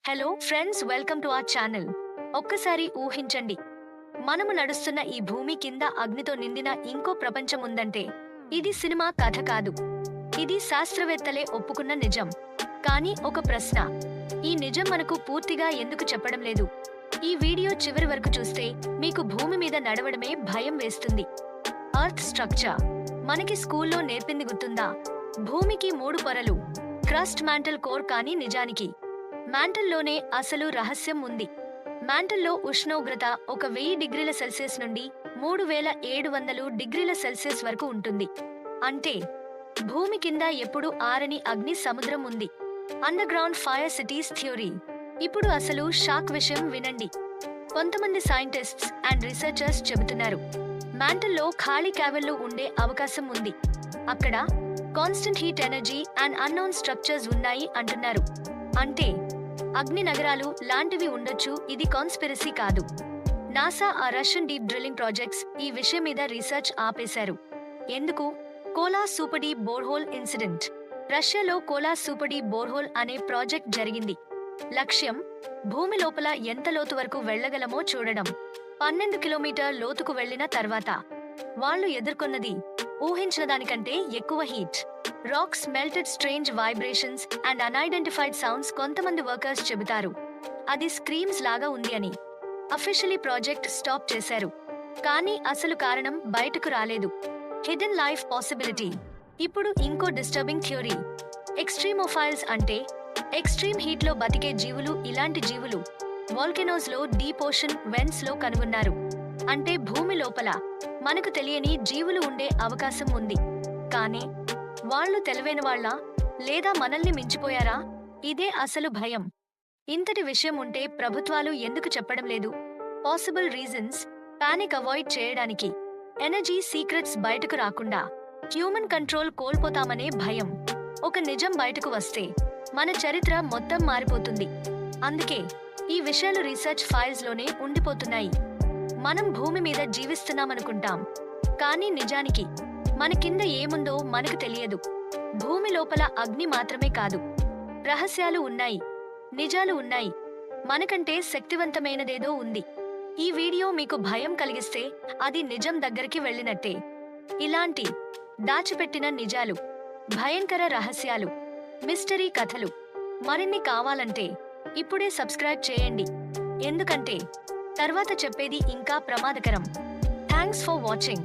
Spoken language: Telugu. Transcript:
Hello friends, welcome to our channel. ఒక్కసారి ఊహించండి, మనము నడుస్తున్న ఈ భూమి కింద అగ్నితో నిండిన ఇంకో ప్రపంచం ఉందంటే ఇది సినిమా కథ కాదు. ఇది శాస్త్రవేత్తలే ఒప్పుకున్న నిజం. కానీ ఒక ప్రశ్న, ఈ నిజం మనకు పూర్తిగా ఎందుకు చెప్పడం లేదు? ఈ వీడియో చివరి వరకు చూస్తే మీకు భూమి మీద నడవడమే భయం వేస్తుంది. ఎర్త్ స్ట్రక్చర్ మనకి స్కూల్లో నేర్పింది గుర్తుందా? భూమికి 3 పొరలు, క్రస్ట్, మ్యాంటల్, కోర్. కానీ నిజానికి మ్యాంటల్లోనే అసలు రహస్యం ఉంది. మ్యాంటల్లో ఉష్ణోగ్రత 1000 డిగ్రీల సెల్సియస్ నుండి 3700 డిగ్రీల సెల్సియస్ వరకు ఉంటుంది. అంటే భూమి కింద ఎప్పుడు ఆరని అగ్ని సముద్రం ఉంది. Under ground fire cities theory. ఇప్పుడు అసలు షాక్ విషయం వినండి. కొంతమంది సైంటిస్ట్స్ అండ్ రీసెర్చర్స్ చెబుతున్నారు, మ్యాంటల్లో ఖాళీ క్యావెల్లు ఉండే అవకాశం ఉంది. అక్కడ constant heat, energy and unknown structures ఉన్నాయి అంటున్నారు. అంటే అగ్ని నగరాలు లాంటివి ఉండొచ్చు. ఇది కాన్స్పిరసీ కాదు. నాసా ఆ రష్యన్ డీప్ డ్రిల్లింగ్ ప్రాజెక్ట్స్ ఈ విషయం మీద రీసెర్చ్ ఆపేశారు. ఎందుకు? Koalas super deep borehole incident. రష్యాలో కోలాస్ సూపర్ డీప్ బోర్హోల్ అనే ప్రాజెక్ట్ జరిగింది. లక్ష్యం భూమి లోపల ఎంత లోతు వరకు వెళ్లగలమో చూడడం. 12 కిలోమీటర్ లోతుకు వెళ్లిన తర్వాత వాళ్లు ఎదుర్కొన్నది ఊహించిన దానికంటే ఎక్కువ heat. Rocks melted, strange vibrations and unidentified sounds. కొంతమంది వర్కర్స్ చెబుతారు అది స్క్రీమ్స్ లాగా ఉంది అని. అఫీషియలీ ప్రాజెక్ట్ స్టాప్ చేశారు. కానీ అసలు కారణం బయటకు రాలేదు. Hidden life possibility. ఇప్పుడు ఇంకో డిస్టర్బింగ్ థియరీ, ఎక్స్ట్రీమోఫైల్స్. అంటే ఎక్స్ట్రీమ్ హీట్ లో బతికే జీవులు. ఇలాంటి జీవులు వాల్కెనోస్ లో, డీప్ ఓషన్ వెంట్స్ లో కనుగొన్నారు. అంటే భూమి లోపల మనకు తెలియని జీవులు ఉండే అవకాశం ఉంది. కానీ వాళ్ళు తెలివైన వాళ్ళా, లేదా మనల్ని మించిపోయారా? ఇదే అసలు భయం. ఇంతటి విషయం ఉంటే ప్రభుత్వాలు ఎందుకు చెప్పడం లేదు? పాసిబుల్ రీజన్స్: పానిక్ అవాయిడ్ చేయడానికి, ఎనర్జీ సీక్రెట్స్ బయటకు రాకుండా, హ్యూమన్ కంట్రోల్ కోల్పోతామనే భయం. ఒక నిజం బయటకు వస్తే మన చరిత్ర మొత్తం మారిపోతుంది. అందుకే ఈ విషయాలు రీసెర్చ్ ఫైల్స్ లోనే ఉండిపోతున్నాయి. మనం భూమి మీద జీవిస్తున్నామనుకుంటాం, కానీ నిజానికి మన కింద ఏముందో మనకు తెలియదు. భూమి లోపల అగ్ని మాత్రమే కాదు, రహస్యాలు ఉన్నాయి, నిజాలు ఉన్నాయి. మనకంటే శక్తివంతమైనదేదో ఉంది. ఈ వీడియో మీకు భయం కలిగిస్తే అది నిజం దగ్గరికి వెళ్ళినట్టే. ఇలాంటి దాచిపెట్టిన నిజాలు, భయంకర రహస్యాలు, మిస్టరీ కథలు మరిన్ని కావాలంటే ఇప్పుడే సబ్స్క్రైబ్ చేయండి. ఎందుకంటే తర్వాత చెప్పేది ఇంకా ప్రమాదకరం. Thanks for watching.